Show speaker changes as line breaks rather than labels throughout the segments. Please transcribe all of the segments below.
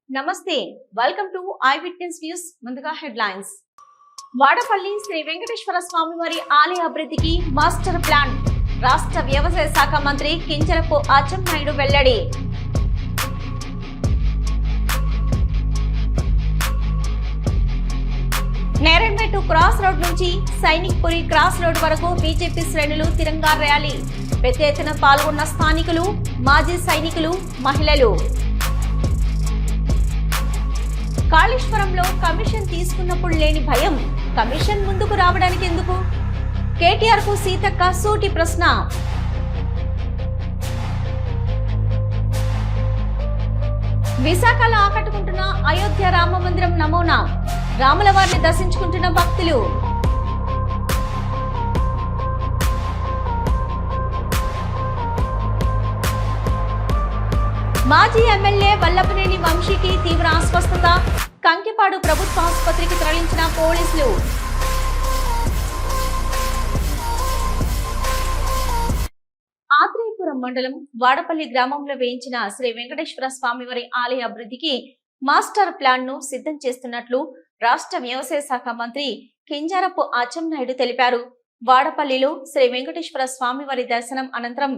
నమస్తే, welcome to I witness news. ముందుగా headlines. Vadapalli Shri Venkateswara స్వామి వారి ఆలయ అభివృద్ధికి మాస్టర్ ప్లాన్ రాష్ట్ర వ్యవసాయ శాఖ మంత్రి కింజరపు అచ్చెన్నాయుడు వెల్లడి. నేరెడ్మెట్టు క్రాస్ రోడ్ నుంచి సైనిక్ పురి క్రాస్ రోడ్ వరకు బీజేపీ శ్రేణులు తిరంగా ర్యాలీ. పెద్ద ఎత్తున పాల్గొన్న స్థానికులు, మాజీ సైనికులు, మహిళలు. కాళేశ్వరంలో కమిషన్ తీసుకున్నప్పుడు లేని భయం కమిషన్ ముందుకు రావడానికి ఎందుకు? కేటీఆర్ కు సీతక్క సూటి ప్రశ్న. విశాఖలో ఆకట్టుకుంటున్న అయోధ్య రామ మందిరం నమూనా, రాముల వారిని దర్శించుకుంటున్న భక్తులు. మాజీ ఎమ్మెల్యే వల్లభనేని వంశీకి తీవ్ర అస్వస్థత, కంకిపాడు ప్రభుత్వ ఆసుపత్రికి తరలించిన పోలీసులు. ఆత్రేయపురం మండలం వాడపల్లి గ్రామంలో వేయించిన శ్రీ వెంకటేశ్వర స్వామివారి ఆలయ అభివృద్ధికి మాస్టర్ ప్లాన్ ను సిద్ధం చేస్తున్నట్లు రాష్ట్ర వ్యవసాయ శాఖ మంత్రి కింజరపు అచ్చెన్నాయుడు తెలిపారు. వాడపల్లిలో శ్రీ వెంకటేశ్వర స్వామివారి దర్శనం అనంతరం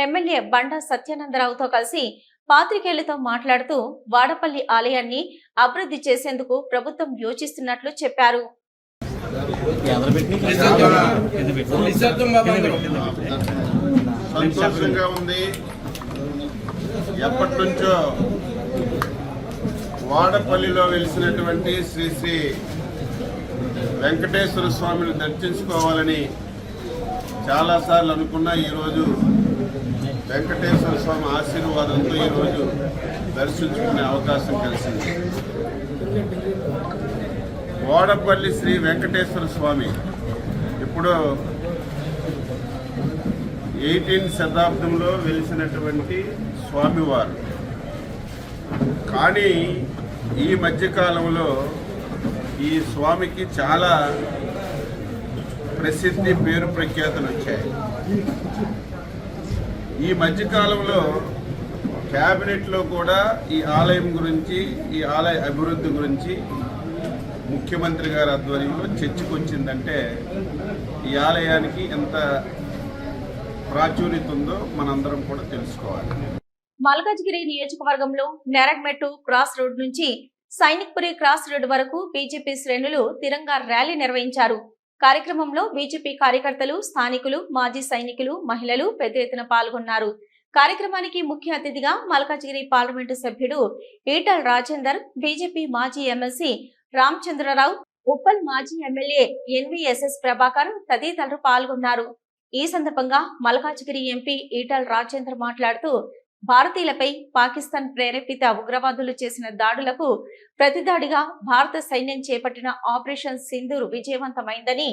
ఎమ్మెల్యే బండా సత్యానందరావుతో కలిసి పాత్రికేయులతో మాట్లాడుతూ వాడపల్లి ఆలయాన్ని అభివృద్ధి చేసేందుకు ప్రభుత్వం యోచిస్తున్నట్లు చెప్పారు.
సంతోషంగా ఉంది. ఎప్పటి నుంచో వాడపల్లిలో వెలిసినటువంటి శ్రీ శ్రీ వెంకటేశ్వర స్వామిని దర్శించుకోవాలని చాలాసార్లు అనుకున్నా. ఈరోజు వెంకటేశ్వర స్వామి ఆశీర్వాదంతో ఈరోజు దర్శించుకునే అవకాశం కలిసింది. వాడపల్లి శ్రీ వెంకటేశ్వర స్వామి ఇప్పుడు 18వ శతాబ్దంలో వెలిసినటువంటి స్వామివారు. కానీ ఈ మధ్యకాలంలో ఈ స్వామికి చాలా ప్రసిద్ధి, పేరు ప్రఖ్యాతులు వచ్చాయి. ఈ మధ్యకాలంలో క్యాబినెట్లో కూడా ఈ ఆలయం గురించి, ఈ ఆలయ అభివృద్ధి గురించి ముఖ్యమంత్రి గారి ఆధ్వర్యంలో చర్చకు వచ్చిందంటే ఈ ఆలయానికి ఎంత ప్రాచుర్యత ఉందో మనందరం కూడా తెలుసుకోవాలి.
మల్కాజ్గిరి నియోజకవర్గంలో నేరెడ్మెట్టు క్రాస్ రోడ్ నుంచి సైనిక్పురి క్రాస్ రోడ్ వరకు బీజేపీ శ్రేణులు తిరంగా ర్యాలీ నిర్వహించారు. కార్యక్రమంలో బీజేపీ కార్యకర్తలు, స్థానికులు, మాజీ సైనికులు, మహిళలు పెద్ద ఎత్తున పాల్గొన్నారు. కార్యక్రమానికి ముఖ్య అతిథిగా మల్కాజ్గిరి పార్లమెంటు సభ్యుడు ఈటల్ రాజేందర్, బీజేపీ మాజీ ఎమ్మెల్సీ రామచంద్రరావు, ఉప్పల్ మాజీ ఎమ్మెల్యే ఎన్వీఎస్ఎస్ ప్రభాకర్ తదితరులు పాల్గొన్నారు. ఈ సందర్భంగా మల్కాజ్గిరి ఎంపీ ఈటల్ రాజేందర్ మాట్లాడుతూ భారతీయులపై పాకిస్తాన్ ప్రేరేపిత ఉగ్రవాదులు చేసిన దాడులకు ప్రతిదాడిగా భారత సైన్యం చేపట్టిన ఆపరేషన్ సింధూర్ విజయవంతమైందని,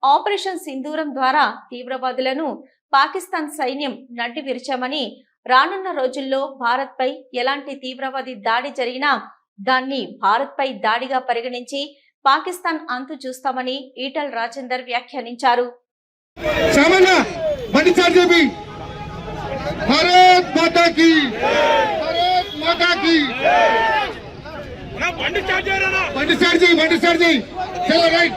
ఆపరేషన్ సింధూరం ద్వారా తీవ్రవాదులను పాకిస్తాన్ సైన్యం నడ్డి విరిచామని, రానున్న రోజుల్లో భారత్ పై ఎలాంటి తీవ్రవాది దాడి జరిగినా దాన్ని భారత్ పై దాడిగా పరిగణించి పాకిస్తాన్ అంతు చూస్తామని ఈటల్ రాజేందర్ వ్యాఖ్యానించారు.
भारत माता की, भारत माता की। बंडी सर जी चलो राइट।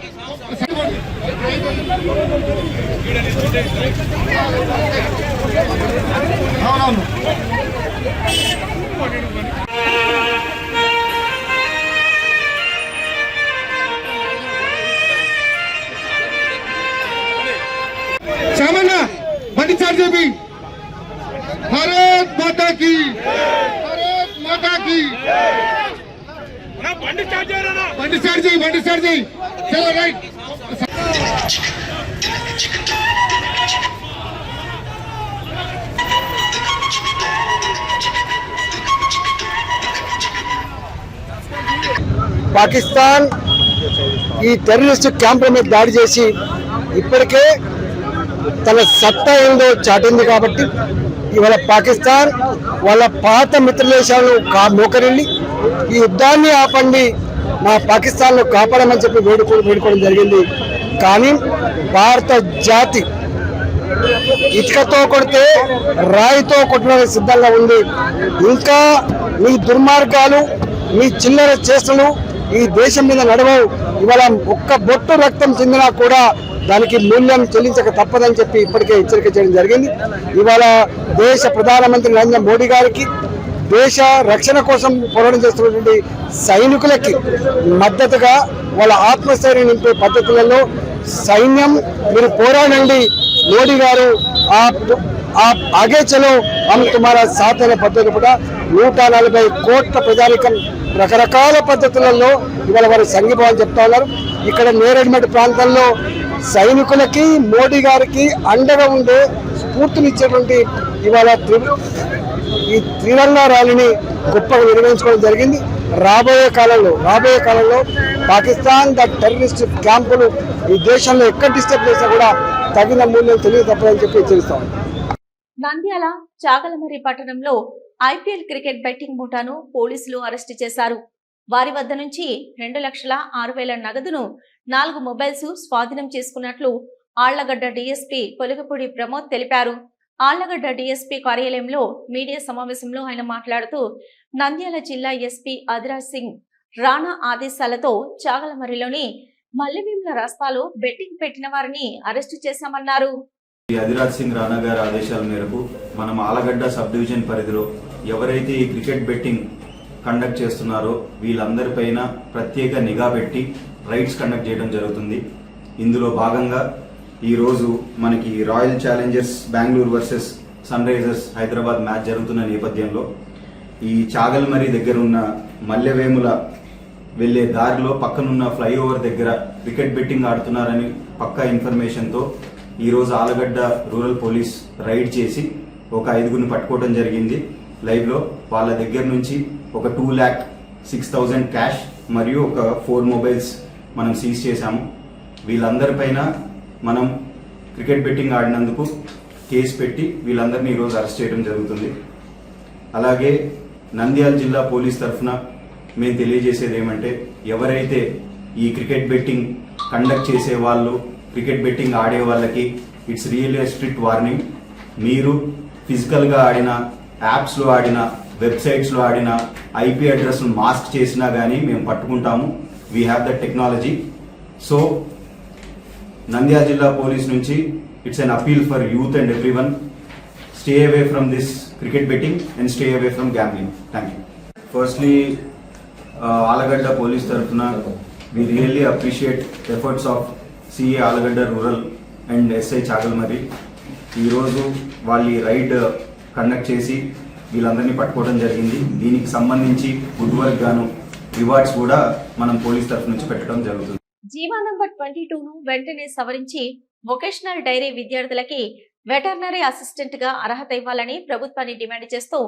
सामना बंडी सर जी भी भारत माता की, भारत माता की। बंडी सर जी चलो राइट।
పాకిస్తాన్ ఈ టెర్రరిస్ట్ క్యాంపుల మీద దాడి చేసి ఇప్పటికే తన సత్తా ఏందో చాటింది. కాబట్టి ఇవాళ పాకిస్తాన్ వాళ్ళ పాత మిత్రదేశాలను మోకరిల్లి ఈ యుద్ధాన్ని ఆపండి, మా పాకిస్తాన్ను కాపాడమని చెప్పి వేడుకోవడం జరిగింది. కానీ భారత జాతి ఇటుకతో కొడితే రాయితో కొట్టడానికి సిద్ధంగా ఉంది. ఇంకా మీ దుర్మార్గాలు మీ చిల్లర చేష్టలు ఈ దేశం మీద నడవవు. ఇవాళ ఒక్క బొట్టు రక్తం చెందినా కూడా దానికి మూల్యం చెల్లించక తప్పదని చెప్పి ఇప్పటికే హెచ్చరిక చేయడం జరిగింది. ఇవాళ దేశ ప్రధానమంత్రి నరేంద్ర మోడీ గారికి, దేశ రక్షణ కోసం పోరాటం చేస్తున్నటువంటి సైనికులకి మద్దతుగా వాళ్ళ ఆత్మస్థైర్యం నింపే పద్ధతులలో సైన్యం మీరు పోరాడండి, మోడీ గారు ఆగే చలో హమ్ తుమారా సాథ్ అనే పద్ధతులు కూడా 140 కోట్ల ప్రజానికం రకరకాల పద్ధతులలో ఇవాళ వారు సంఘీభావం చెప్తా ఉన్నారు. ఇక్కడ నేరేడ్మెట్ ప్రాంతంలో సైనికులకి మోడీ గారికి అండగా ఉండే స్ఫూర్తినిచ్చేటువంటి ఇవాళ ఈ త్రిరంగా ర్యాలీని గొప్పగా నిర్వహించుకోవడం జరిగింది. రాబోయే కాలంలో పాకిస్తాన్ టెర్రరిస్ట్ క్యాంపులు ఈ దేశంలో ఎక్కడ డిస్టర్బ్ చేసినా కూడా తగిన మూల్యం తెలియ తప్పదని చెప్పి హెచ్చరిస్తాం.
నంద్యాల చాగలమర్రి పట్టణంలో ఐపీఎల్ క్రికెట్ బెట్టింగ్ ముఠాను పోలీసులు అరెస్టు చేశారు. వారి వద్ద నుంచి 2,06,000 నగదును 4 మొబైల్స్ స్వాధీనం చేసుకున్నట్లు ఆళ్లగడ్డ డీఎస్పీ పొలగపూడి ప్రమోద్ తెలిపారు. ఆళ్లగడ్డ డీఎస్పీ కార్యాలయంలో మీడియా సమావేశంలో ఆయన మాట్లాడుతూ నంద్యాల జిల్లా ఎస్పీ అదిరాజ్ సింగ్ రాణా ఆదేశాలతో చాగలమర్రిలోని మల్లెభీముల రస్తాలో బెట్టింగ్ పెట్టిన వారిని అరెస్టు చేశామన్నారు.
అదిరాజ్ సింగ్ రాణా గారి ఆదేశాల మేరకు మనం ఆలగడ్డ సబ్ డివిజన్ పరిధిలో ఎవరైతే ఈ క్రికెట్ బెట్టింగ్ కండక్ట్ చేస్తున్నారో వీళ్ళందరిపైన ప్రత్యేక నిఘా పెట్టి రైడ్స్ కండక్ట్ చేయడం జరుగుతుంది. ఇందులో భాగంగా ఈరోజు మనకి royal challengers Bengaluru versus sunrisers Hyderabad match జరుగుతున్న నేపథ్యంలో ఈ చాగల్మరి దగ్గర ఉన్న మల్లెవేముల వెళ్లే దారిలో పక్కనున్న ఫ్లైఓవర్ దగ్గర క్రికెట్ బెట్టింగ్ ఆడుతున్నారని పక్కా ఇన్ఫర్మేషన్తో ఈరోజు ఆలగడ్డ రూరల్ పోలీస్ రైడ్ చేసి ఒక 5గురిని పట్టుకోవడం జరిగింది. లైవ్లో వాళ్ళ దగ్గర నుంచి ఒక 2,06,000 క్యాష్ మరియు ఒక 4 మొబైల్స్ మనం సీజ్ చేశాము. వీళ్ళందరిపైన మనం క్రికెట్ బెట్టింగ్ ఆడినందుకు కేసు పెట్టి వీళ్ళందరినీ ఈరోజు అరెస్ట్ చేయడం జరుగుతుంది. అలాగే నంద్యాల జిల్లా పోలీస్ తరఫున మేము తెలియజేసేది ఏమంటే ఎవరైతే ఈ క్రికెట్ బెట్టింగ్ కండక్ట్ చేసే వాళ్ళు క్రికెట్ బెట్టింగ్ ఆడే వాళ్ళకి ఇట్స్ రియల్లీ స్ట్రిక్ట్ వార్నింగ్. మీరు ఫిజికల్గా ఆడిన, యాప్స్లో ఆడిన, వెబ్సైట్స్లో ఆడిన, ఐపీ అడ్రస్ను మాస్క్ చేసినా కానీ మేము పట్టుకుంటాము. We have the technology. So Nandyal జిల్లా పోలీస్ నుంచి it's an appeal for youth and everyone, stay away from this cricket betting and stay away from gambling. Thank you. Firstly Allagadda police తరఫున we really appreciate efforts of CA Allagadda rural and SI Chagalamarri. ఈరోజు వాళ్ళు ride conduct చేసి వీళ్ళందరినీ పట్టుకోవడం జరిగింది. దీనికి సంబంధించి good work గాను రివార్డ్స్ కూడా మనం పోలీస్ తరఫు నుంచి పెట్టడం జరుగుతుంది.
జీవో నంబర్ 22ను వెంటనే సవరించి వొకేషనల్ డైరీ విద్యార్థులకి వెటర్నరీ అసిస్టెంట్ గా అర్హత ఇవ్వాలని ప్రభుత్వాన్ని డిమాండ్ చేస్తూ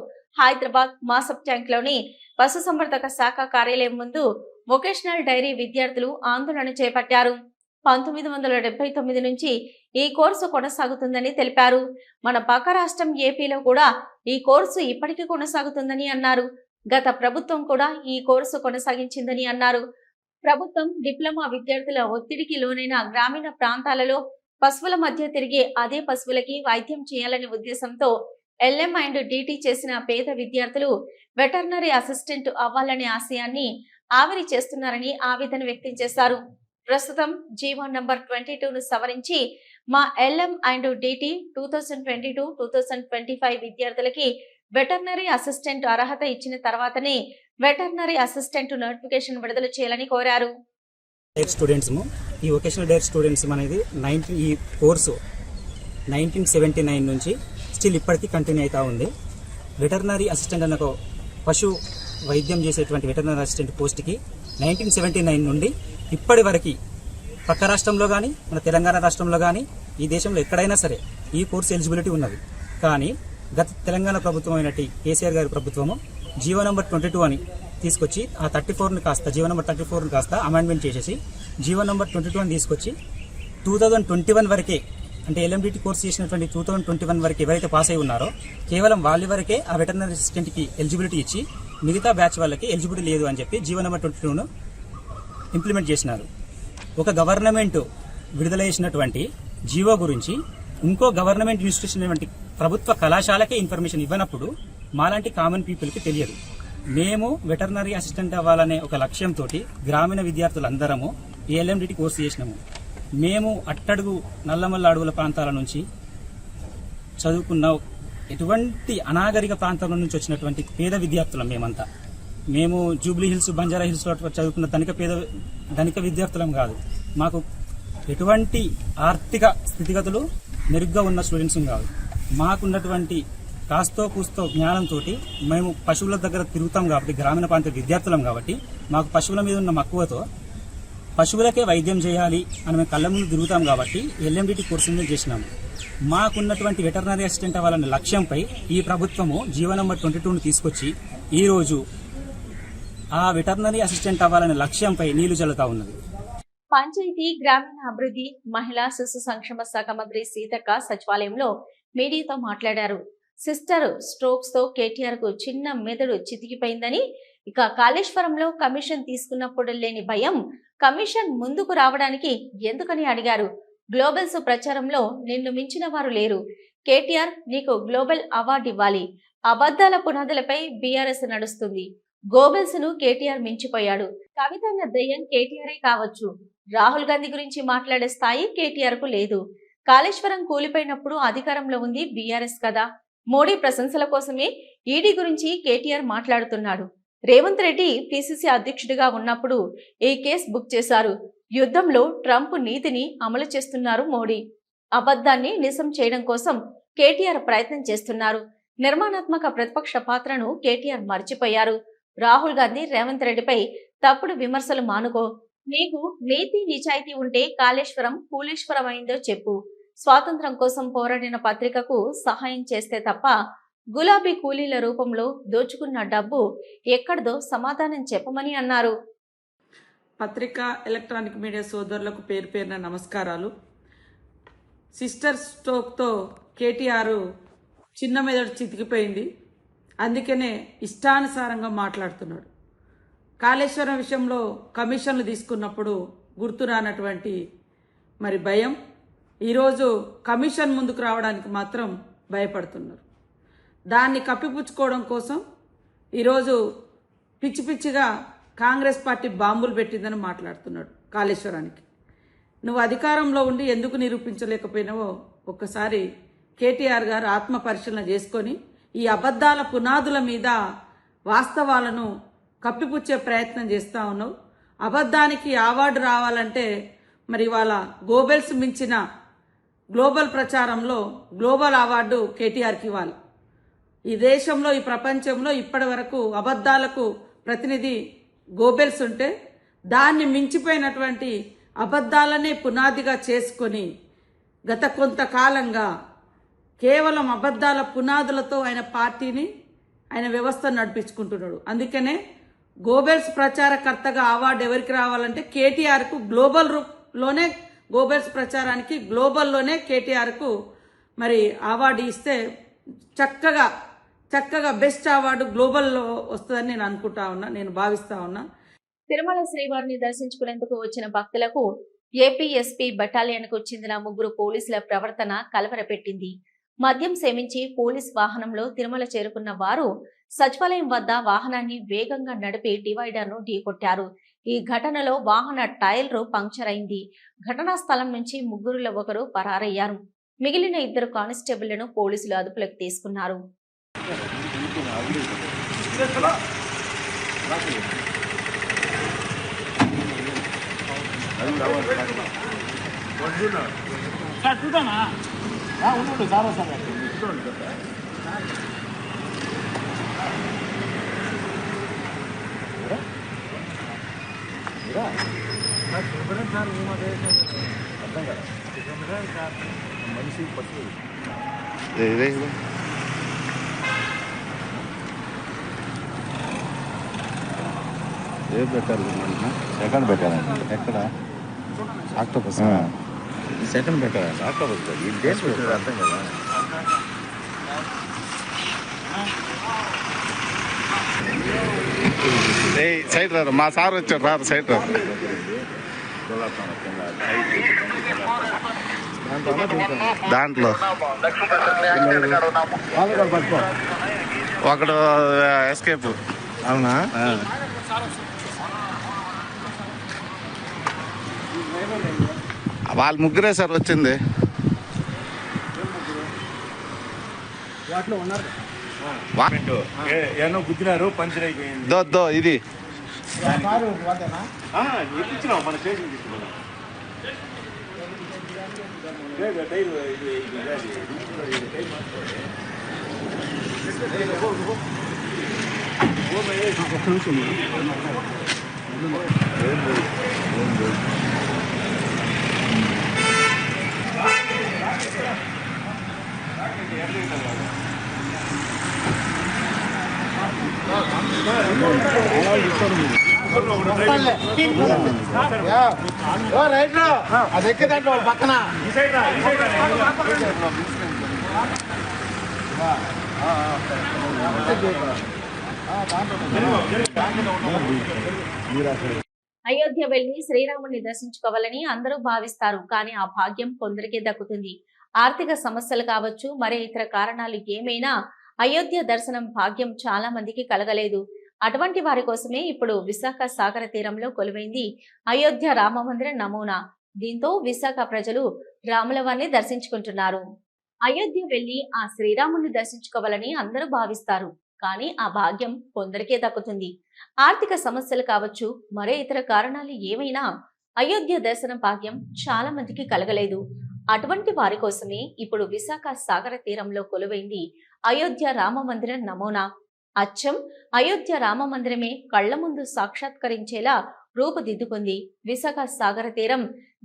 హైదరాబాద్ మాసబ్ ట్యాంక్ లోని పశుసంవర్ధక శాఖ కార్యాలయం ముందు వొకేషనల్ డైరీ విద్యార్థులు ఆందోళన చేపట్టారు. 1979 నుంచి ఈ కోర్సు కొనసాగుతుందని తెలిపారు. మన పక్క రాష్ట్రం ఏపీలో కూడా ఈ కోర్సు ఇప్పటికీ కొనసాగుతుందని అన్నారు. గత ప్రభుత్వం కూడా ఈ కోర్సు కొనసాగించిందని అన్నారు. ప్రభుత్వం డిప్లొమా విద్యార్థుల ఒత్తిడికి లోనైన గ్రామీణ ప్రాంతాలలో పశువుల మధ్య తిరిగే అదే పశువులకి వైద్యం చేయాలనే ఉద్దేశంతో ఎల్ఎం అండ్ డిటి చేసిన పేద విద్యార్థులు వెటర్నరీ అసిస్టెంట్ అవ్వాలనే ఆశయాన్ని ఆవిరి చేస్తున్నారని ఆవేదన వ్యక్తం చేశారు. ప్రస్తుతం జీవో నంబర్ 22ను సవరించి మా ఎల్ఎం అండ్ డిటి 2022-2025 విద్యార్థులకి వెటర్నరీ అసిస్టెంట్ అర్హత ఇచ్చిన తర్వాతనే వెటర్నరీ అసిస్టెంట్ నోటిఫికేషన్ విడుదల చేయాలని కోరారు.
ఈ వొకేషనల్ డైరెక్ట్ స్టూడెంట్స్ అనేది ఈ కోర్సు 1979 నుంచి స్టిల్ ఇప్పటికీ కంటిన్యూ అవుతా ఉంది. వెటర్నరీ అసిస్టెంట్ అన్న పశు వైద్యం చేసేటువంటి వెటర్నరీ అసిస్టెంట్ పోస్ట్కి 1979 నుండి ఇప్పటి వరకు పక్క రాష్ట్రంలో కానీ మన తెలంగాణ రాష్ట్రంలో కానీ ఈ దేశంలో ఎక్కడైనా సరే ఈ కోర్సు ఎలిజిబిలిటీ ఉన్నది. కానీ గత తెలంగాణ ప్రభుత్వం అయినట్టు కేసీఆర్ గారి ప్రభుత్వము జీవో నంబర్ 22 అని తీసుకొచ్చి ఆ 34ని కాస్త జీవో నంబర్ 34ని కాస్త అమెండ్మెంట్ చేసేసి జీవో నంబర్ 22 అని తీసుకొచ్చి 2021 వరకే, అంటే ఎల్ఎండిటి కోర్సు చేసినటువంటి 2021 వరకు ఎవరైతే పాస్ అయి ఉన్నారో కేవలం వాళ్ళ వరకే ఆ వెటర్నరీ అసిస్టెంట్కి ఎలిజిబిలిటీ ఇచ్చి మిగతా బ్యాచ్ వాళ్ళకి ఎలిజిబిలిటీ లేదు అని చెప్పి జీవో నెంబర్ 22ను ఇంప్లిమెంట్ చేసినారు. ఒక గవర్నమెంట్ విడుదల చేసినటువంటి జీవో గురించి ఇంకో గవర్నమెంట్ ఇన్స్టిట్యూషన్ ప్రభుత్వ కళాశాలకే ఇన్ఫర్మేషన్ ఇవ్వనప్పుడు మాలాంటి కామన్ పీపుల్కి తెలియదు. మేము వెటర్నరీ అసిస్టెంట్ అవ్వాలనే ఒక లక్ష్యంతో గ్రామీణ విద్యార్థులందరము ఏఎల్ఎండిటి కోర్సు చేసినాము. మేము అట్టడుగు నల్లమల్ల అడవుల ప్రాంతాల నుంచి చదువుకున్న ఎటువంటి అనాగరిక ప్రాంతాల నుంచి వచ్చినటువంటి పేద విద్యార్థులం మేమంతా. మేము జూబ్లీ హిల్స్, బంజారా హిల్స్ చదువుకున్న ధనిక విద్యార్థులం కాదు. మాకు ఎటువంటి ఆర్థిక స్థితిగతులు మెరుగ్గా ఉన్న స్టూడెంట్స్ కాదు. మాకున్నటువంటి కాస్తో కూస్తో జ్ఞానంతో మేము పశువుల దగ్గర తిరుగుతాం కాబట్టి, గ్రామీణ ప్రాంత విద్యార్థులం కాబట్టి మాకు పశువుల మీద ఉన్న మక్కువతో పశువులకే వైద్యం చేయాలి అని మేము కళ్ళ ముందు తిరుగుతాం కాబట్టి ఎల్ఎండిటి కోర్సు మేము చేసినాము. మాకున్నటువంటి వెటర్నరీ అసిస్టెంట్ అవ్వాలనే లక్ష్యంపై ఈ ప్రభుత్వము జీవో నంబర్ 22ను తీసుకొచ్చి ఈరోజు ఆ వెటర్నరీ అసిస్టెంట్ అవ్వాలనే లక్ష్యంపై నీళ్లు చల్లుతా ఉన్నది.
పంచాయతీ గ్రామీణ అభివృద్ధి మహిళా శిశు సంక్షేమ శాఖ మంత్రి సీతక్క సచివాలయంలో మీడియాతో మాట్లాడారు. సిస్టర్ స్ట్రోక్స్ తో కేటీఆర్ కు చిన్న మెదడు చితికిపోయిందని, ఇక కాళేశ్వరంలో కమిషన్ తీసుకున్నప్పుడు లేని భయం కమిషన్ ముందుకు రావడానికి ఎందుకని అడిగారు. గ్లోబల్స్ ప్రచారంలో నిన్ను మించిన వారు లేరు. కేటీఆర్ నీకు గ్లోబల్ అవార్డు ఇవ్వాలి. అబద్ధాల పునాదులపై బీఆర్ఎస్ నడుస్తుంది. గోబెల్స్ ను కేటీఆర్ మించిపోయాడు. కవితన్న దయ్యం కేటీఆరే కావచ్చు. రాహుల్ గాంధీ గురించి మాట్లాడే స్థాయి కేటీఆర్ కు లేదు. కాళేశ్వరం కూలిపోయినప్పుడు అధికారంలో ఉంది బీఆర్ఎస్ కదా. మోడీ ప్రశంసల కోసమే ఈడీ గురించి కేటీఆర్ మాట్లాడుతున్నాడు. రేవంత్ రెడ్డి పిసిసి అధ్యక్షుడిగా ఉన్నప్పుడు ఈ కేసు బుక్ చేశారు. యుద్ధంలో ట్రంప్ నీతిని అమలు చేస్తున్నారు మోడీ. అబద్ధాన్ని నిజం చేయడం కోసం కేటీఆర్ ప్రయత్నం చేస్తున్నారు. నిర్మాణాత్మక ప్రతిపక్ష పాత్రను కేటీఆర్ మర్చిపోయారు. రాహుల్ గాంధీ రేవంత్ రెడ్డిపై తప్పుడు విమర్శలు మానుకో. నీకు నీతి నిజాయితీ ఉంటే కాళేశ్వరం కూలీశ్వరం అయిందో చెప్పు. స్వాతంత్రం కోసం పోరాడిన పత్రికకు సహాయం చేస్తే తప్ప గులాబీ కూలీల రూపంలో దోచుకున్న డబ్బు ఎక్కడదో సమాధానం చెప్పమని అన్నారు.
పత్రికా ఎలక్ట్రానిక్ మీడియా సోదరులకు పేరు పేరున నమస్కారాలు. సిస్టర్ స్ట్రోక్తో కేటీఆర్ చిన్న మెదడు చితికిపోయింది. అందుకనే ఇష్టానుసారంగా మాట్లాడుతున్నాడు. కాళేశ్వరం విషయంలో కమిషన్లు తీసుకున్నప్పుడు గుర్తురానటువంటి మరి భయం ఈరోజు కమిషన్ ముందుకు రావడానికి మాత్రం భయపడుతున్నారు. దాన్ని కప్పిపుచ్చుకోవడం కోసం ఈరోజు పిచ్చి పిచ్చిగా కాంగ్రెస్ పార్టీ బాంబులు పెట్టిందని మాట్లాడుతున్నాడు. కాళేశ్వరానికి నువ్వు అధికారంలో ఉండి ఎందుకు నిరూపించలేకపోయినావో ఒక్కసారి కేటీఆర్ గారు ఆత్మ పరిశీలన చేసుకొని ఈ అబద్ధాల పునాదుల మీద వాస్తవాలను కప్పిపుచ్చే ప్రయత్నం చేస్తూ ఉన్నావు. అబద్ధానికి అవార్డు రావాలంటే మరి ఇవాళ గోబెల్స్ మించిన గ్లోబల్ ప్రచారంలో గ్లోబల్ అవార్డు కేటీఆర్కి ఇవ్వాలి. ఈ దేశంలో, ఈ ప్రపంచంలో ఇప్పటి వరకు అబద్ధాలకు ప్రతినిధి గోబెల్స్ ఉంటే దాన్ని మించిపోయినటువంటి అబద్ధాలనే పునాదిగా చేసుకొని గత కొంతకాలంగా కేవలం అబద్ధాల పునాదులతో ఆయన పార్టీని, ఆయన వ్యవస్థను నడిపించుకుంటున్నాడు. అందుకనే గోబెల్స్ ప్రచారకర్తగా అవార్డు ఎవరికి రావాలంటే కేటీఆర్కు గ్లోబల్లోనే గోబెల్స్ ప్రచారానికి గ్లోబల్లోనే కేటీఆర్కు మరి అవార్డు ఇస్తే చక్కగా బెస్ట్ అవార్డు గ్లోబల్లో వస్తుందని నేను అనుకుంటా ఉన్నా, నేను భావిస్తా ఉన్నా.
తిరుమల శ్రీవారిని దర్శించుకునేందుకు వచ్చిన భక్తులకు ఏపీఎస్పీ బెటాలియన్ కు చెందిన 3 పోలీసుల ప్రవర్తన కలవరపెట్టింది. మద్యం సేవించి పోలీస్ వాహనంలో తిరుమల చేరుకున్న వారు సచివాలయం వద్ద వాహనాన్ని వేగంగా నడిపి డివైడర్ ను ఢీకొట్టారు. ఈ ఘటనలో వాహన టైర్ పంక్చర్ అయింది. ఘటనా స్థలం నుంచి 3లో ఒకరు పరారయ్యారు. మిగిలిన 2 కానిస్టేబుళ్లను పోలీసులు అదుపులోకి తీసుకున్నారు.
ఏం పెట్టాలి? సెకండ్ పెట్టాలండి. ఎక్కడ? ఆక్టోపస్ సెకండ్ పెట్టాలండి. ఆక్టోపస్ ఈ డేస్ పెట్టారు అర్థం కదా. సైడ్ రారు, మా సార్ వచ్చారు, రారు సైడ్ రారు. దాంట్లో ఒకడు ఎస్కేప్ అవునా? వాళ్ళ ముగ్గురే సార్ వచ్చింది.
ఏమో గుద్దినారు, పంచర్ అయిపోయింది.
దో ఇది
ఎక్కించినాం మన స్టేషన్ తీసుకున్నాం.
అది ఎక్కే దాంట్లో పక్కన
అయోధ్య వెళ్లి శ్రీరాముని దర్శించుకోవాలని అందరూ భావిస్తారు, కానీ ఆ భాగ్యం కొందరికే దక్కుతుంది. ఆర్థిక సమస్యలు కావచ్చు, మరే ఇతర కారణాలు ఏమైనా అయోధ్య దర్శనం భాగ్యం చాలా మందికి కలగలేదు. అటువంటి వారి కోసమే ఇప్పుడు విశాఖ సాగర తీరంలో కొలువైంది అయోధ్య రామ మందిర నమూనా. దీంతో విశాఖ ప్రజలు రాములవారిని దర్శించుకుంటున్నారు. అయోధ్య వెళ్లి ఆ శ్రీరాముని దర్శించుకోవాలని అందరూ భావిస్తారు, కానీ ఆ భాగ్యం కొందరికే దక్కుతుంది. ఆర్థిక సమస్యలు కావచ్చు, మరే ఇతర కారణాలు ఏమైనా అయోధ్య దర్శనం భాగ్యం చాలా మందికి కలగలేదు. అటువంటి వారి కోసమే ఇప్పుడు విశాఖ సాగర తీరంలో కొలువైంది అయోధ్య రామ మందిర నమూనా. అచ్చం అయోధ్య రామ మందిరమే కళ్ల ముందు సాక్షాత్కరించేలా రూపుదిద్దుకుంది. విశాఖ సాగర తీరం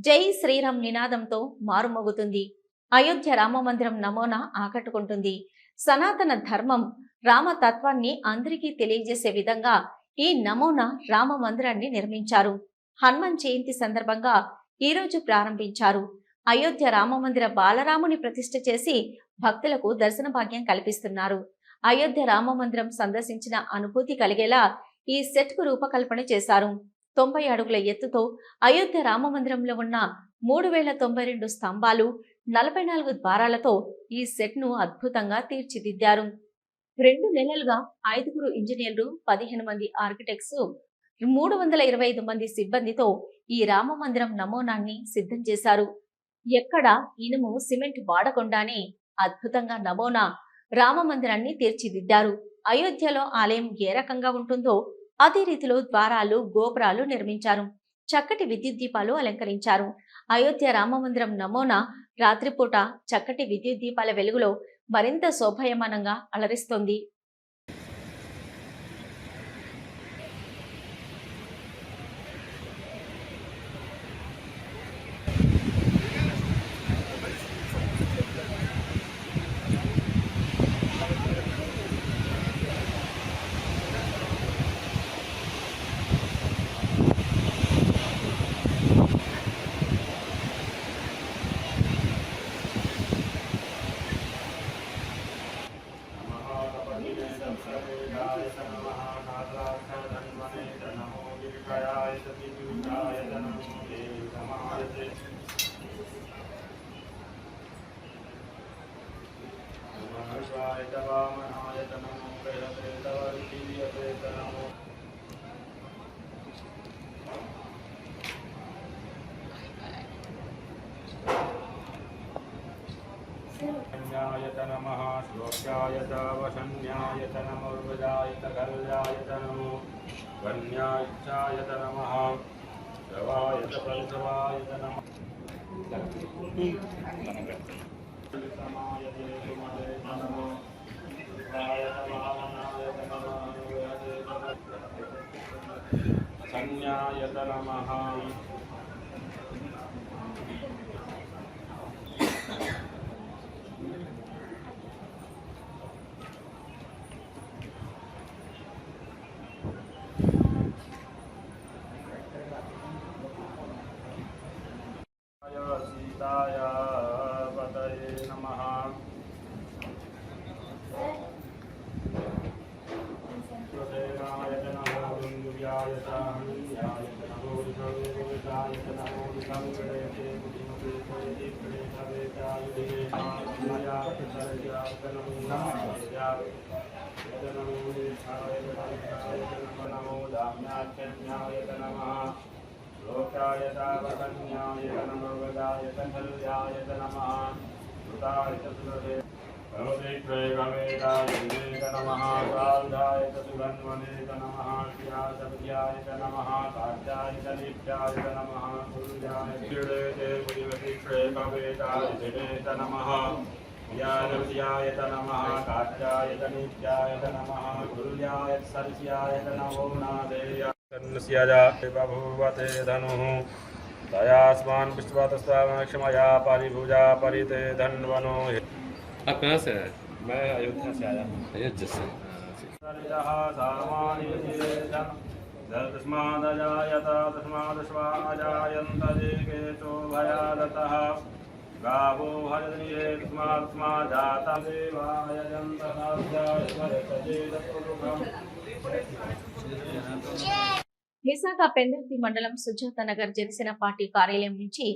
జై శ్రీరామ్ నినాదంతో మారుమోగుతుంది. అయోధ్య రామ మందిరం నమూనా ఆకట్టుకుంటుంది. సనాతన ధర్మం రామతత్వాన్ని అందరికీ తెలియజేసే విధంగా ఈ నమూనా రామ మందిరాన్ని నిర్మించారు. హనుమాన్ జయంతి సందర్భంగా ఈ రోజు ప్రారంభించారు. అయోధ్య రామ మందిర బాలరాముని ప్రతిష్ఠ చేసి భక్తులకు దర్శన భాగ్యం కల్పిస్తున్నారు. అయోధ్య రామ మందిరం సందర్శించిన అనుభూతి కలిగేలా ఈ సెట్ కు రూపకల్పన చేశారు. 90 అడుగుల ఎత్తుతో అయోధ్య రామ మందిరంలో ఉన్న 3092 స్తంభాలు, 44 ద్వారాలతో ఈ సెట్ ను అద్భుతంగా తీర్చిదిద్దారు. 2 నెలలుగా 5 ఇంజనీర్లు, 15 మంది ఆర్కిటెక్ట్స్, 325 మంది సిబ్బందితో ఈ రామ మందిరం నమూనాన్ని సిద్ధం చేశారు. ఎక్కడ ఇనుము, సిమెంట్ వాడకుండానే అద్భుతంగా నమూనా రామ మందిరాన్ని తీర్చిదిద్దారు. అయోధ్యలో ఆలయం ఏ రకంగా ఉంటుందో అదే రీతిలో ద్వారాలు, గోపురాలు నిర్మించారు. చక్కటి విద్యుత్ దీపాలు అలంకరించారు. అయోధ్య రామ మందిరం నమూనా రాత్రిపూట చక్కటి విద్యుత్ దీపాల వెలుగులో మరింత శోభాయమానంగా అలరిస్తోంది.
न्यायत नमः श्लोक्यायत वशन्यायत नमोर्वजायत गर्जायत नमो वन्यायत नमः शवायत परशवायत नमः संज्ञायत नमः सीताय पतये नमः स्वदेवायत नमो दुन्दुर्यायत हनुयायत नमो विष्णुवेदायत नमो विष्णुवेदे बुद्धिमते प्रेतवेदायुधे मायात सर्यात नमो नमो दाम्याख्यज्ञाय नमः लोकाय तावकन्याय नमो वदाय कल्याय नमः सुताय सुरते करोतित्रयगमेताय नमः काल्दाय सुगन्वने नमः क्रियासव्याय नमः कात्याय नित्याय नमः गुरुजाय श्रीदेते मुनिवतित्रयगमेताय नमः ज्ञानविद्याय नमः कात्याय नित्याय नमः गुरुजाय सर्स्याय नमो नादेय तन्स्याय बभूवते धनुः दयास्मान् विश्वतस्तामक्षमया परिभुजा परिते धन्वनो।
आप कहाँ से हैं? मैं अयोध्या से आया हूँ। अयोध्या से।
तस्मादजायत तस्मादश्वाजायन्त देकेशो भयादतः गावो हरद्रिये तस्मात् देवायजन्तः
విశాఖ పెందుర్తి మండలం సుజాత నగర్ జనసేన పార్టీ కార్యాలయం నుంచి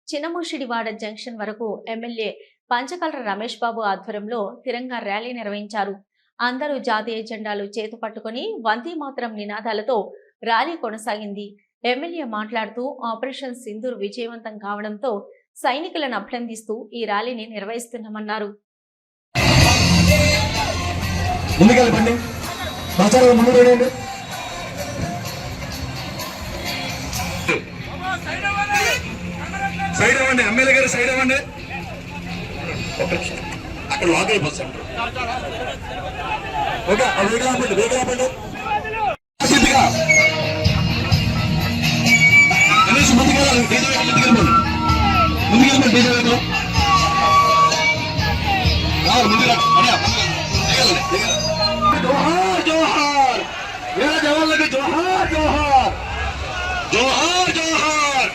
చిన్నముషిడివాడ జంక్షన్ వరకు ఎమ్మెల్యే పంచకల్ర రమేష్ బాబు ఆధ్వర్యంలో తిరంగా ర్యాలీ నిర్వహించారు. అందరూ జాతీయ జెండాలు చేతుపట్టుకుని వందే మాతరం నినాదాలతో ర్యాలీ కొనసాగింది. ఎమ్మెల్యే మాట్లాడుతూ ఆపరేషన్ సింధూర్ విజయవంతం కావడంతో సైనికులను అభినందిస్తూ ఈ ర్యాలీని నిర్వహిస్తున్నామన్నారు.
సైడ్ అవ్వండి, ఎమ్మెల్యే గారు సైడ్ అవ్వండి. అక్కడ లాగ్ అయిపోతాం. ఓకే, వేగం ఆపండి, వేగం ఆపండి. ముందుకెళ్ళండి, డీజే వేగం జోహార్ జోహార్ వీర జవాన్లకి జోహార్ జోహార్ జోహార్ జోహార్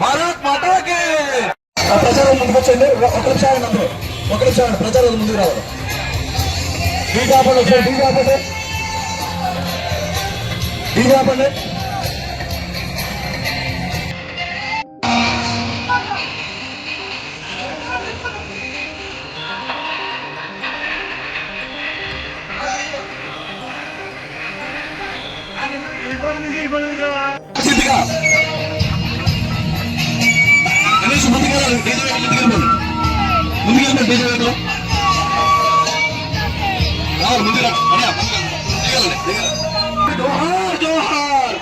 భారత్ మాతాకి. ప్రచారం ముందుకు వచ్చండి, ఒక నిమిషం ప్రచారం ముందుకు రావాలి. డీజే ఆపండి, డీజే ఆపండి, డీజే ఆపండి. ముందుకెళ్ళండి, డీజే వేగం జోహార్ జోహార్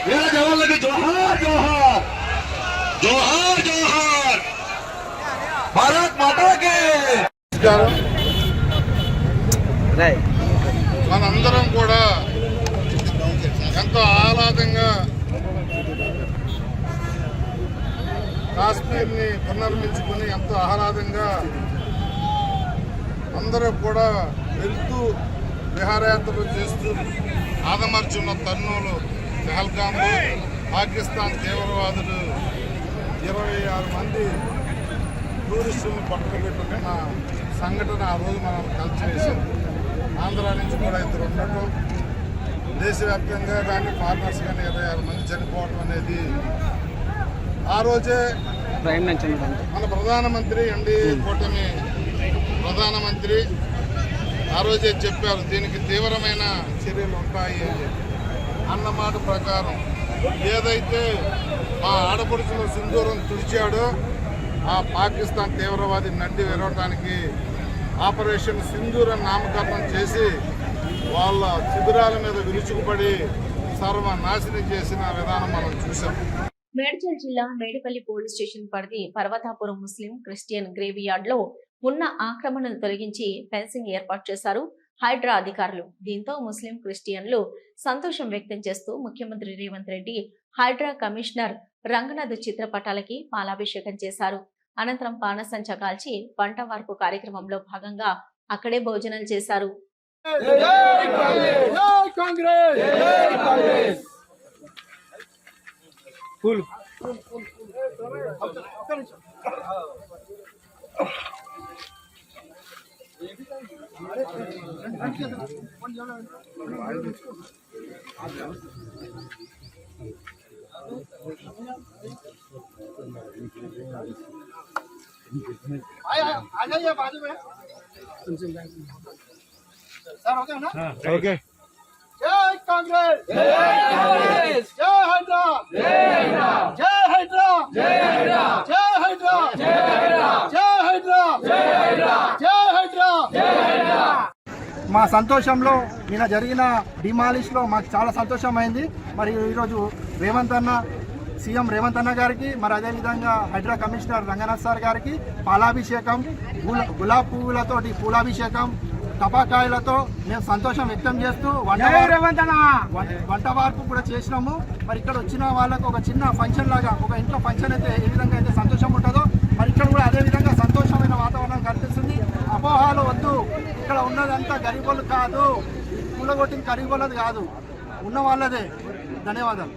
వీర జవాన్లకి జోహార్ జోహార్ జోహార్ జోహార్ భారత్ మాతాకి. మనందరం కూడా ఎంతో ఆహ్లాదంగా కాశ్మీర్ని పునర్మించుకుని ఎంతో ఆహ్లాదంగా అందరూ కూడా వెళ్తూ విహారయాత్రలు చేస్తూ ఆదమర్చున్న తరుణంలో పహల్గాంలో పాకిస్తాన్ తీవ్రవాదులు 26 మంది టూరిస్టులను పట్టుకుపెట్టుకున్న సంఘటన ఆ రోజు మనం కలిసివేసాం. ఆంధ్ర నుంచి కూడా 2 ఉండటం, దేశవ్యాప్తంగా కానీ ఫారినర్స్ కానీ 26 మంది చనిపోవడం అనేది ఆ రోజే మన ప్రధానమంత్రి ఎన్డీఏ కూటమి ప్రధానమంత్రి ఆ రోజే చెప్పారు దీనికి తీవ్రమైన చర్యలు ఉంటాయి అని చెప్పి. అన్నమాట ప్రకారం ఏదైతే మా ఆడపడుచుల సింధూరం తుడిచాడో ఆ పాకిస్తాన్ తీవ్రవాది నడ్డి విరవటానికి ఆపరేషన్ సింధూర్ అని నామకరణం చేసి వాళ్ళ శిబిరాల మీద విరుచుకుపడి సర్వనాశనం చేసిన విధానం మనం చూసాం.
మేడ్చల్ జిల్లా మేడిపల్లి పోలీస్ స్టేషన్ పరిధి పర్వతాపురం ముస్లిం క్రిస్టియన్ గ్రేవ్ యార్డ్ లో ఉన్న ఆక్రమణను తొలగించి ఫెన్సింగ్ ఏర్పాటు చేశారు హైడ్రా అధికారులు. దీంతో ముస్లిం క్రిస్టియన్లు సంతోషం వ్యక్తం చేస్తూ ముఖ్యమంత్రి రేవంత్ రెడ్డి హైడ్రా కమిషనర్ రంగనాథ్ చిత్రపటాలకి పాలాభిషేకం చేశారు. అనంతరం పానసంచ కాల్చి పంట వార్పు కార్యక్రమంలో భాగంగా అక్కడే భోజనాలు చేశారు.
ఓకే
జై కాంగ్రెస్ జై కాంగ్రెస్ జై హైదరాబాద్ జై హైదరాబాద్ జై హైదరాబాద్ జై హైదరాబాద్ జై హైదరాబాద్ జై హైదరాబాద్ జై హైదరాబాద్ జై హైదరాబాద్ జై హైదరాబాద్. మా సంతోషంలో నిన్న జరిగిన డిమాలిష్లో మాకు చాలా సంతోషమైంది. మరి ఈరోజు సీఎం రేవంత్ అన్న గారికి, మరి అదేవిధంగా హైడ్రా కమిషనర్ రంగనాథ్ సార్ గారికి పాలాభిషేకం, గులాబ్ పువ్వులతోటి పూలాభిషేకం, టపాకాయలతో మేము సంతోషం వ్యక్తం చేస్తూ వంట వార్పు కూడా చేసినాము. మరి ఇక్కడ వచ్చిన వాళ్ళకు ఒక చిన్న ఫంక్షన్ లాగా, ఒక ఇంట్లో ఫంక్షన్ అయితే ఏ విధంగా అయితే సంతోషం ఉంటుందో మరి ఇక్కడ కూడా అదే విధంగా సంతోషమైన వాతావరణం కనిపిస్తుంది. అపోహాలు వద్దు, ఇక్కడ ఉన్నదంతా గరీబోళ్ళు కాదు, కూలగొట్టిన గరీబోళ్ళది కాదు, ఉన్న వాళ్ళదే. ధన్యవాదాలు.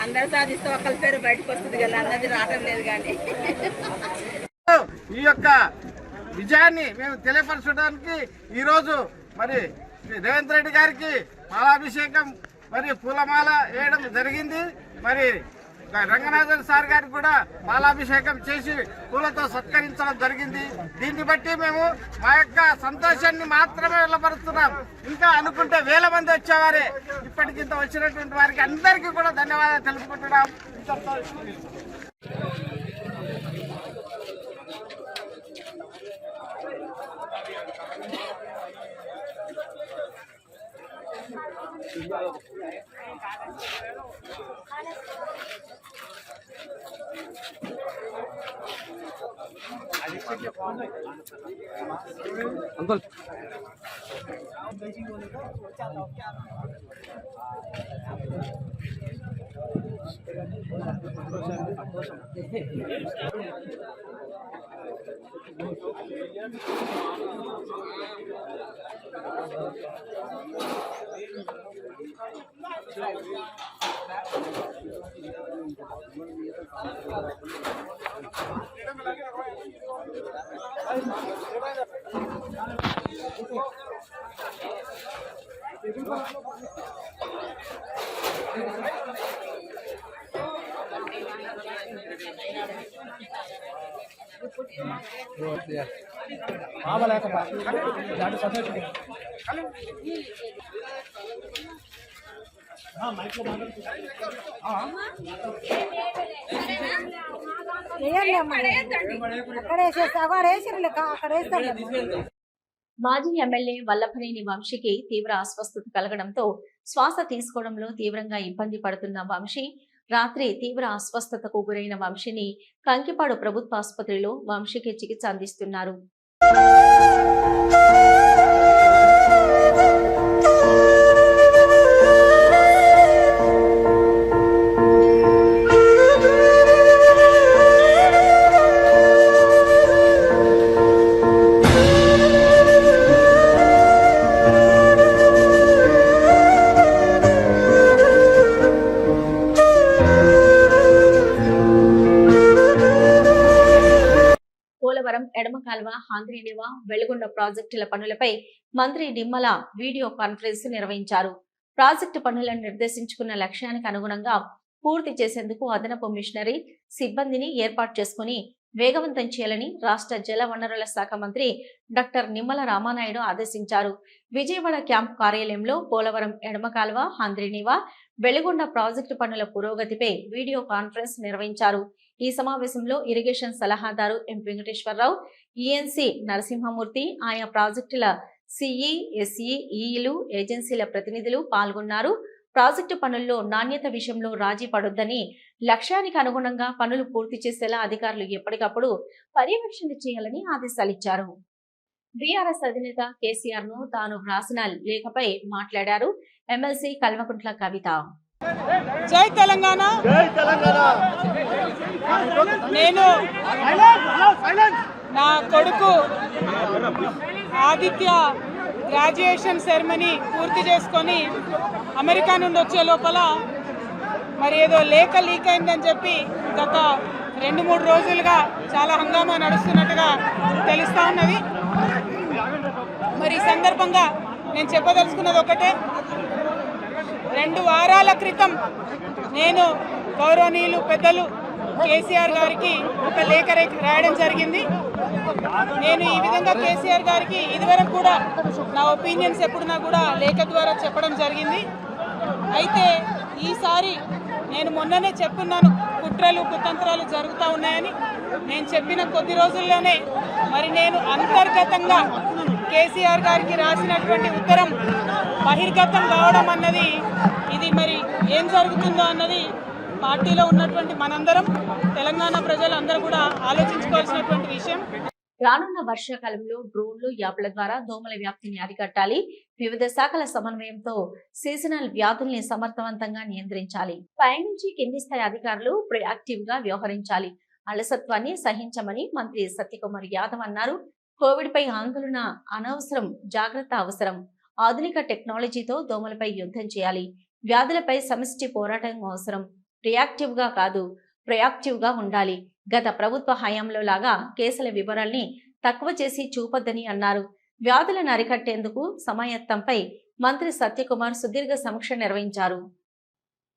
అందరు సాధిస్తే ఒకరి పేరు బయటకు వస్తుంది కదా, అన్నది రావడం లేదు. కానీ
ఈ యొక్క విజయాన్ని మేము తెలియపరచడానికి ఈరోజు మరి రేవంత్ రెడ్డి గారికి పాలాభిషేకం మరి పూలమాల వేయడం జరిగింది. మరి రంగనాథన్ సార్ గారికి కూడా పాలాభిషేకం చేసి పూలతో సత్కరించడం జరిగింది. దీన్ని బట్టి మేము మా యొక్క సంతోషాన్ని మాత్రమే వెళ్ళబరుస్తున్నాం. ఇంకా అనుకుంటే వేల మంది వచ్చేవారే, ఇప్పటికింత వచ్చినటువంటి వారికి అందరికీ కూడా ధన్యవాదాలు తెలుపుకుంటున్నాం. అంకుల్
మాజీ ఎమ్మెల్యే వల్లభనేని వంశీకి తీవ్ర అస్వస్థత కలగడంతో శ్వాస తీసుకోవడంలో తీవ్రంగా ఇబ్బంది పడుతున్న వంశీ రాత్రి తీవ్ర అస్వస్థతకు గురైన వంశీని కంకిపాడు ప్రభుత్వ ఆసుపత్రిలో వంశీకి చికిత్స అందిస్తున్నారు. పోలవరం ఎడమ కాల్వ, హాంద్రీనివా, వెలుగొండ ప్రాజెక్టుల పనులపై మంత్రి నిమ్మల వీడియో కాన్ఫరెన్స్ నిర్వహించారు. ప్రాజెక్టు పనులను నిర్దేశించుకున్న లక్ష్యానికి అనుగుణంగా పూర్తి చేసేందుకు అదనపు మిషనరీ సిబ్బందిని ఏర్పాటు చేసుకుని వేగవంతం చేయాలని రాష్ట్ర జల వనరుల శాఖ మంత్రి డాక్టర్ నిమ్మల రామానాయుడు ఆదేశించారు. విజయవాడ క్యాంప్ కార్యాలయంలో పోలవరం ఎడమ కాల్వ, హాంద్రీనివా, వెలుగొండ ప్రాజెక్టు పనుల పురోగతిపై వీడియో కాన్ఫరెన్స్ నిర్వహించారు. ఈ సమావేశంలో ఇరిగేషన్ సలహాదారు ఎం వెంకటేశ్వరరావు, ఈఎన్సీ నరసింహమూర్తి, ఆయా ప్రాజెక్టుల సిఈ, ఎస్ఈ, ఈఈలు, ఏజెన్సీల ప్రతినిధులు పాల్గొన్నారు. ప్రాజెక్టు పనుల్లో నాణ్యత విషయంలో రాజీ పడొద్దని, లక్ష్యానికి అనుగుణంగా పనులు పూర్తి చేసేలా అధికారులు ఎప్పటికప్పుడు పర్యవేక్షణ చేయాలని ఆదేశాలిచ్చారు. బీఆర్ఎస్ అధినేత కేసీఆర్ ను తాను వ్రాసిన లేఖపై మాట్లాడారు ఎమ్మెల్సీ కల్వకుంట్ల కవిత.
జై తెలంగాణ. నేను నా కొడుకు ఆదిత్య గ్రాడ్యుయేషన్ సెరమనీ పూర్తి చేసుకొని అమెరికా నుండి వచ్చే లోపల మరి ఏదో లేఖ లీక్ అయిందని చెప్పి గత 2-3 రోజులుగా చాలా హంగామా నడుస్తున్నట్టుగా తెలుస్తూ ఉన్నది. మరి ఈ సందర్భంగా నేను చెప్పదలుచుకున్నది ఒకటే, 2 వారాల క్రితం నేను గౌరవనీయులు పెద్దలు కేసీఆర్ గారికి ఒక లేఖ రాయడం జరిగింది. నేను ఈ విధంగా కేసీఆర్ గారికి ఇదివరకు కూడా నా ఒపీనియన్స్ ఎప్పుడున్నా కూడా లేఖ ద్వారా చెప్పడం జరిగింది. అయితే ఈసారి నేను మొన్ననే చెప్పున్నాను, కుట్రలు కుతంత్రాలు జరుగుతూ ఉన్నాయని. నేను చెప్పిన కొద్ది రోజుల్లోనే మరి నేను అంతర్గతంగా కేసీఆర్ గారికి రాసినటువంటి ఉత్తరం బహిర్గతం కావడం అన్నది, ఇది మరి ఏం జరుగుతుందో అన్నది పార్టీలో ఉన్నటువంటి మనందరం, తెలంగాణ ప్రజలందరూ కూడా ఆలోచించుకోవాల్సినటువంటి విషయం.
రానున్న వర్షాకాలంలో డ్రోన్లు, యాప్ల ద్వారా దోమల వ్యాప్తిని అరికట్టాలి. వివిధ శాఖల సమన్వయంతో సీజనల్ వ్యాధుల్ని సమర్థవంతంగా నియంత్రించాలి. పైనుంచి కింది స్థాయి అధికారులు ప్రొయాక్టివ్ గా వ్యవహరించాలి. అలసత్వాన్ని సహించమని మంత్రి సత్యకుమార్ యాదవ్ అన్నారు. కోవిడ్ పై ఆందోళన అనవసరం, జాగ్రత్త అవసరం. ఆధునిక టెక్నాలజీతో దోమలపై యుద్ధం చేయాలి. వ్యాధులపై సమిష్టి పోరాటం అవసరం. రియాక్టివ్ గా కాదు, ప్రొయాక్టివ్ గా ఉండాలి. గత ప్రభుత్వ హయాంలో లాగా కేసుల వివరాల్ని తక్కువ చేసి చూపొద్దని అన్నారు. వ్యాధులను అరికట్టేందుకు సమాయత్తంపై మంత్రి సత్యకుమార్ సుదీర్ఘ సమీక్ష నిర్వహించారు.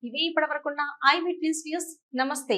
ఇవి ఇప్పటివరకున్న ఐ విట్నెస్ న్యూస్. నమస్తే.